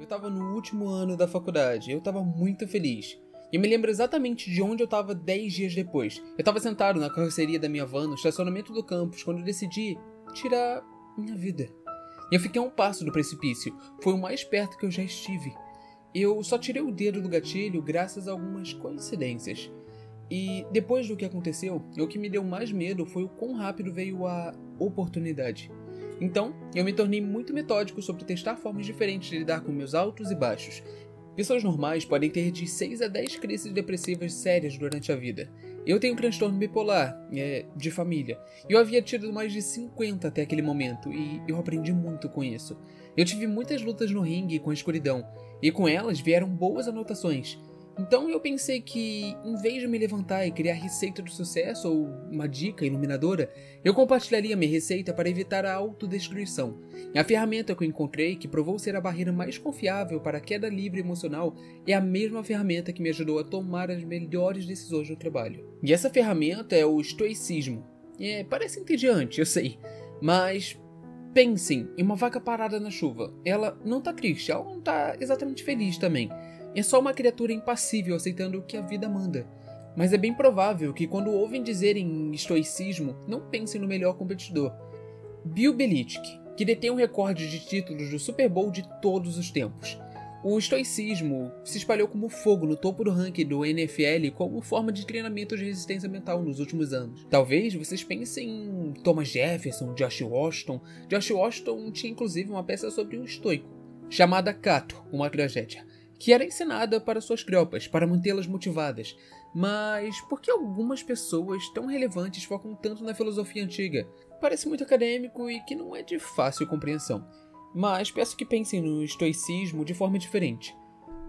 Eu tava no último ano da faculdade, eu tava muito feliz. E eu me lembro exatamente de onde eu tava 10 dias depois. Eu tava sentado na carroceria da minha van no estacionamento do campus quando eu decidi tirar minha vida. E eu fiquei a um passo do precipício, foi o mais perto que eu já estive. Eu só tirei o dedo do gatilho graças a algumas coincidências. E depois do que aconteceu, o que me deu mais medo foi o quão rápido veio a oportunidade. Então, eu me tornei muito metódico sobre testar formas diferentes de lidar com meus altos e baixos. Pessoas normais podem ter de 6 a 10 crises depressivas sérias durante a vida. Eu tenho transtorno bipolar, de família, e eu havia tido mais de 50 até aquele momento, e eu aprendi muito com isso. Eu tive muitas lutas no ringue com a escuridão, e com elas vieram boas anotações. Então eu pensei que, em vez de me levantar e criar receita do sucesso ou uma dica iluminadora, eu compartilharia minha receita para evitar a autodestruição. E a ferramenta que eu encontrei, que provou ser a barreira mais confiável para a queda livre emocional, é a mesma ferramenta que me ajudou a tomar as melhores decisões no trabalho. E essa ferramenta é o estoicismo. Parece entediante, eu sei, mas pensem em uma vaca parada na chuva. Ela não tá triste, ela não tá exatamente feliz também. É só uma criatura impassível aceitando o que a vida manda. Mas é bem provável que quando ouvem dizer em estoicismo, não pensem no melhor competidor. Bill Belichick, que detém o recorde de títulos do Super Bowl de todos os tempos. O estoicismo se espalhou como fogo no topo do ranking do NFL como forma de treinamento de resistência mental nos últimos anos. Talvez vocês pensem em Thomas Jefferson, Josh Washington. Josh Washington tinha inclusive uma peça sobre um estoico, chamada Cato, uma tragédia, que era ensinada para suas tropas, para mantê-las motivadas. Mas por que algumas pessoas tão relevantes focam tanto na filosofia antiga? Parece muito acadêmico e que não é de fácil compreensão. Mas peço que pensem no estoicismo de forma diferente,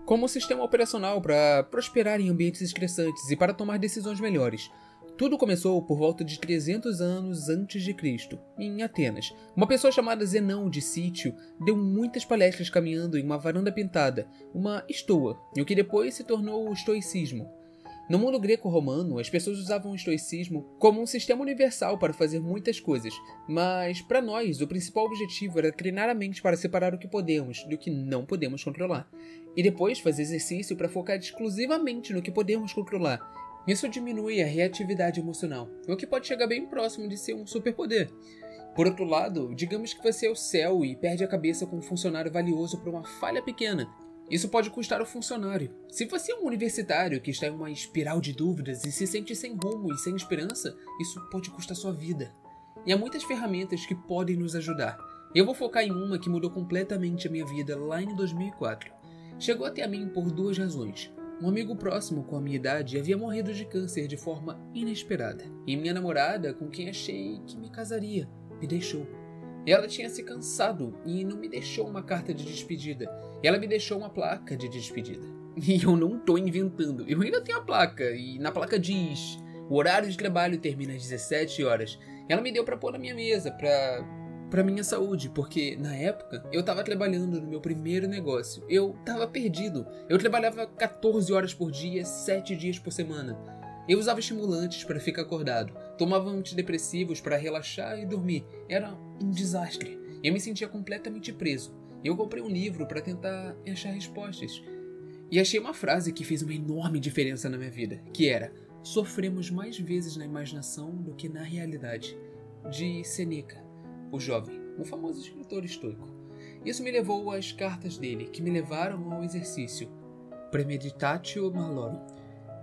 como um sistema operacional para prosperar em ambientes estressantes e para tomar decisões melhores. Tudo começou por volta de 300 anos antes de Cristo, em Atenas. Uma pessoa chamada Zenão de Sítio deu muitas palestras caminhando em uma varanda pintada, uma estoa, e o que depois se tornou o estoicismo. No mundo greco-romano, as pessoas usavam o estoicismo como um sistema universal para fazer muitas coisas, mas para nós o principal objetivo era treinar a mente para separar o que podemos do que não podemos controlar, e depois fazer exercício para focar exclusivamente no que podemos controlar. Isso diminui a reatividade emocional, o que pode chegar bem próximo de ser um superpoder. Por outro lado, digamos que você é o céu e perde a cabeça com um funcionário valioso por uma falha pequena. Isso pode custar ao funcionário. Se você é um universitário que está em uma espiral de dúvidas e se sente sem rumo e sem esperança, isso pode custar sua vida. E há muitas ferramentas que podem nos ajudar. Eu vou focar em uma que mudou completamente a minha vida lá em 2004. Chegou até a mim por duas razões. Um amigo próximo com a minha idade havia morrido de câncer de forma inesperada. E minha namorada, com quem achei que me casaria, me deixou. Ela tinha se cansado e não me deixou uma carta de despedida. Ela me deixou uma placa de despedida. E eu não tô inventando. Eu ainda tenho a placa. E na placa diz: o horário de trabalho termina às 17 horas. Ela me deu pra pôr na minha mesa, pra minha saúde. Porque na época eu tava trabalhando no meu primeiro negócio. Eu tava perdido. Eu trabalhava 14 horas por dia, 7 dias por semana. Eu usava estimulantes para ficar acordado, tomava antidepressivos para relaxar e dormir. Era um desastre. Eu me sentia completamente preso. Eu comprei um livro para tentar achar respostas. E achei uma frase que fez uma enorme diferença na minha vida, que era: sofremos mais vezes na imaginação do que na realidade. De Sêneca, o jovem, o famoso escritor estoico. Isso me levou às cartas dele, que me levaram ao exercício Premeditatio Malorum,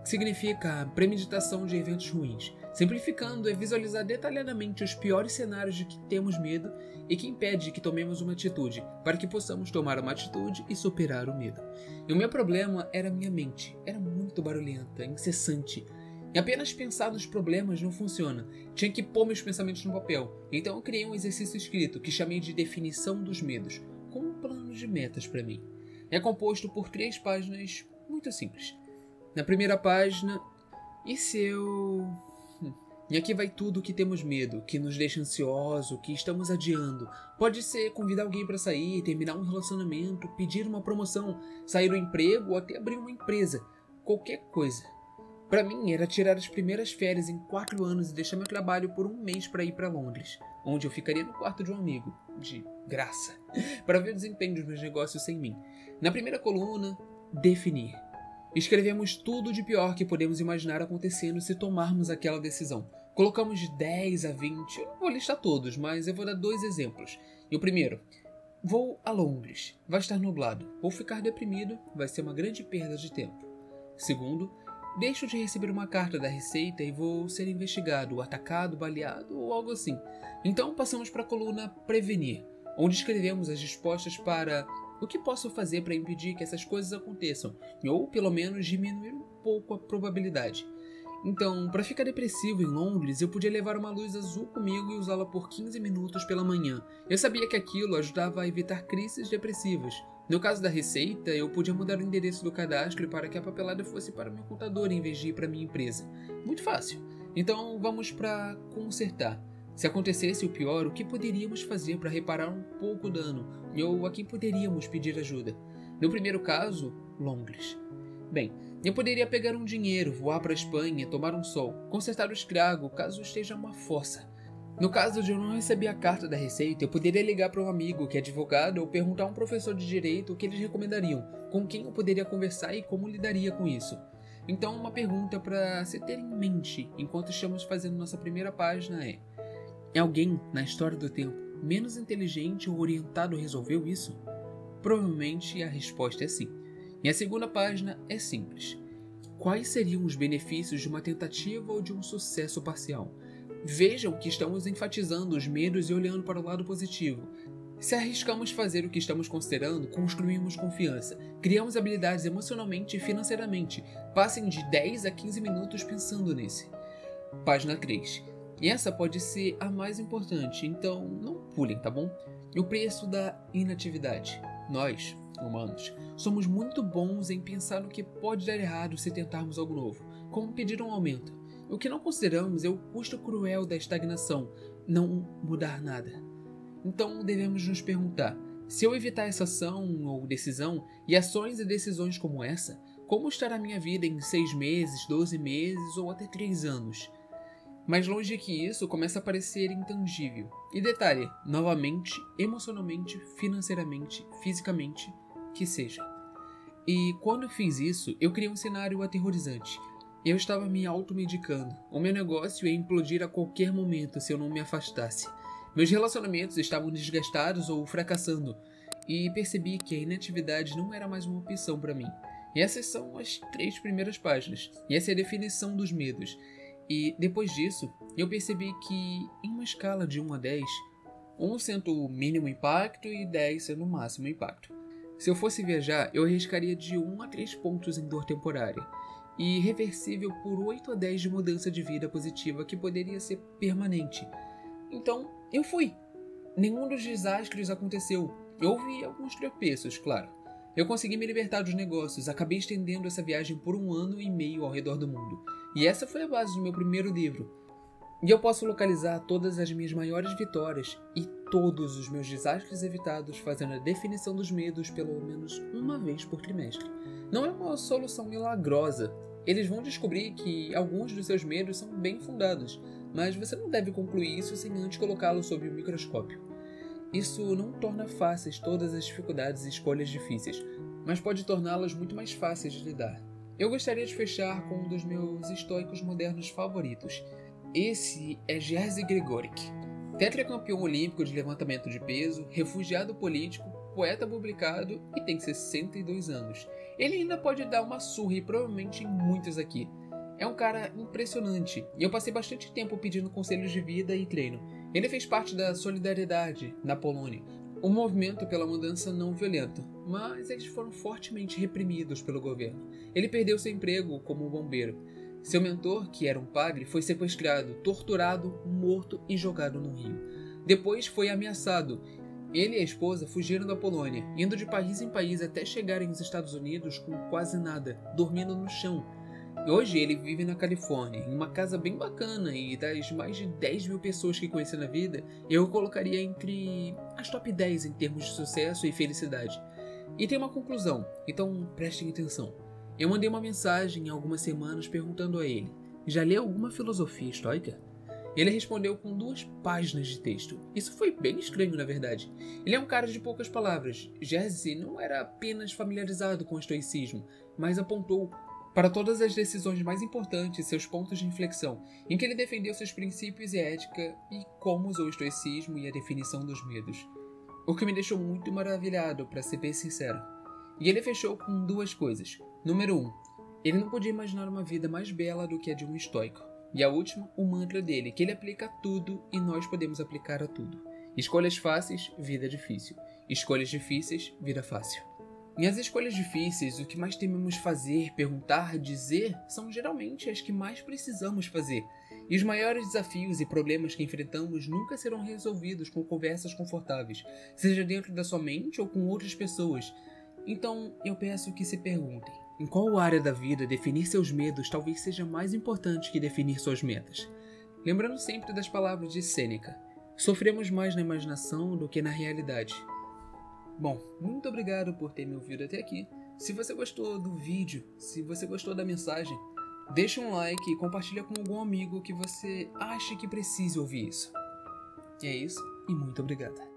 que significa a premeditação de eventos ruins. Simplificando, é visualizar detalhadamente os piores cenários de que temos medo e que impede que tomemos uma atitude, para que possamos tomar uma atitude e superar o medo. E o meu problema era a minha mente. Era muito barulhenta, incessante. E apenas pensar nos problemas não funciona. Tinha que pôr meus pensamentos no papel. Então eu criei um exercício escrito que chamei de definição dos medos, com um plano de metas para mim. É composto por 3 páginas muito simples. Na primeira página, e se eu... E aqui vai tudo o que temos medo, que nos deixa ansioso, que estamos adiando. Pode ser convidar alguém para sair, terminar um relacionamento, pedir uma promoção, sair do emprego ou até abrir uma empresa. Qualquer coisa. Para mim, era tirar as primeiras férias em 4 anos e deixar meu trabalho por um mês para ir para Londres, onde eu ficaria no quarto de um amigo, de graça, para ver o desempenho dos meus negócios sem mim. Na primeira coluna, definir. Escrevemos tudo de pior que podemos imaginar acontecendo se tomarmos aquela decisão. Colocamos de 10 a 20, eu não vou listar todos, mas eu vou dar 2 exemplos. E o primeiro, vou a Londres, vai estar nublado, vou ficar deprimido, vai ser uma grande perda de tempo. Segundo, deixo de receber uma carta da Receita e vou ser investigado, atacado, baleado ou algo assim. Então passamos para a coluna Prevenir, onde escrevemos as respostas para o que posso fazer para impedir que essas coisas aconteçam, ou pelo menos diminuir um pouco a probabilidade. Então, para ficar depressivo em Londres, eu podia levar uma luz azul comigo e usá-la por 15 minutos pela manhã. Eu sabia que aquilo ajudava a evitar crises depressivas. No caso da Receita, eu podia mudar o endereço do cadastro para que a papelada fosse para o meu contador em vez de ir para a minha empresa. Muito fácil. Então, vamos para consertar. Se acontecesse o pior, o que poderíamos fazer para reparar um pouco o dano? Ou a quem poderíamos pedir ajuda? No primeiro caso, Londres. Bem, eu poderia pegar um dinheiro, voar para a Espanha, tomar um sol, consertar o estrago caso esteja uma fossa. No caso de eu não receber a carta da Receita, eu poderia ligar para um amigo que é advogado ou perguntar a um professor de direito o que eles recomendariam, com quem eu poderia conversar e como lidaria com isso. Então, uma pergunta para se ter em mente enquanto estamos fazendo nossa primeira página é: alguém na história do tempo menos inteligente ou orientado resolveu isso? Provavelmente a resposta é sim. E a segunda página é simples. Quais seriam os benefícios de uma tentativa ou de um sucesso parcial? Vejam que estamos enfatizando os medos e olhando para o lado positivo. Se arriscamos fazer o que estamos considerando, construímos confiança, criamos habilidades emocionalmente e financeiramente. Passem de 10 a 15 minutos pensando nesse. Página 3. E essa pode ser a mais importante, então não pulem, tá bom? O preço da inatividade. Nós, humanos, somos muito bons em pensar no que pode dar errado se tentarmos algo novo, como pedir um aumento. O que não consideramos é o custo cruel da estagnação, não mudar nada. Então devemos nos perguntar, se eu evitar essa ação ou decisão, e ações e decisões como essa, como estará minha vida em 6 meses, 12 meses ou até 3 anos? Mais longe que isso, começa a parecer intangível. E detalhe, novamente, emocionalmente, financeiramente, fisicamente, que seja. E quando eu fiz isso, eu criei um cenário aterrorizante. Eu estava me automedicando. O meu negócio ia implodir a qualquer momento se eu não me afastasse. Meus relacionamentos estavam desgastados ou fracassando. E percebi que a inatividade não era mais uma opção para mim. E essas são as 3 primeiras páginas. E essa é a definição dos medos. E depois disso, eu percebi que, em uma escala de 1 a 10, 1 sendo o mínimo impacto e 10 sendo o máximo impacto. Se eu fosse viajar, eu arriscaria de 1 a 3 pontos em dor temporária, e reversível por 8 a 10 de mudança de vida positiva que poderia ser permanente. Então, eu fui. Nenhum dos desastres aconteceu. Houve alguns tropeços, claro. Eu consegui me libertar dos negócios, acabei estendendo essa viagem por 1 ano e meio ao redor do mundo. E essa foi a base do meu primeiro livro. E eu posso localizar todas as minhas maiores vitórias e todos os meus desastres evitados fazendo a definição dos medos pelo menos uma vez por trimestre. Não é uma solução milagrosa. Eles vão descobrir que alguns dos seus medos são bem fundados, mas você não deve concluir isso sem antes colocá-lo sob o microscópio. Isso não torna fáceis todas as dificuldades e escolhas difíceis, mas pode torná-las muito mais fáceis de lidar. Eu gostaria de fechar com um dos meus estoicos modernos favoritos. Esse é Jerzy Gregoric, tetracampeão olímpico de levantamento de peso, refugiado político, poeta publicado e tem 62 anos. Ele ainda pode dar uma surra e provavelmente em muitos aqui. É um cara impressionante e eu passei bastante tempo pedindo conselhos de vida e treino. Ele fez parte da Solidariedade na Polônia, um movimento pela mudança não violenta, mas eles foram fortemente reprimidos pelo governo. Ele perdeu seu emprego como bombeiro. Seu mentor, que era um padre, foi sequestrado, torturado, morto e jogado no rio. Depois foi ameaçado. Ele e a esposa fugiram da Polônia, indo de país em país até chegarem nos Estados Unidos com quase nada, dormindo no chão. Hoje ele vive na Califórnia, em uma casa bem bacana, e das mais de 10 mil pessoas que conheci na vida, eu o colocaria entre as top 10 em termos de sucesso e felicidade. E tem uma conclusão, então prestem atenção. Eu mandei uma mensagem há algumas semanas perguntando a ele: já leu alguma filosofia estoica? Ele respondeu com 2 páginas de texto. Isso foi bem estranho, na verdade. Ele é um cara de poucas palavras. Jesse não era apenas familiarizado com o estoicismo, mas apontou para todas as decisões mais importantes seus pontos de inflexão, em que ele defendeu seus princípios e ética e como usou o estoicismo e a definição dos medos. O que me deixou muito maravilhado, para ser bem sincero. E ele fechou com 2 coisas. Número 1. Ele não podia imaginar uma vida mais bela do que a de um estoico. E a última, o mantra dele, que ele aplica a tudo e nós podemos aplicar a tudo. Escolhas fáceis, vida difícil. Escolhas difíceis, vida fácil. E as escolhas difíceis, o que mais tememos fazer, perguntar, dizer, são geralmente as que mais precisamos fazer. E os maiores desafios e problemas que enfrentamos nunca serão resolvidos com conversas confortáveis, seja dentro da sua mente ou com outras pessoas. Então, eu peço que se perguntem, em qual área da vida definir seus medos talvez seja mais importante que definir suas metas? Lembrando sempre das palavras de Sêneca, sofremos mais na imaginação do que na realidade. Bom, muito obrigado por ter me ouvido até aqui. Se você gostou do vídeo, se você gostou da mensagem, deixa um like e compartilha com algum amigo que você acha que precise ouvir isso. E é isso, e muito obrigado.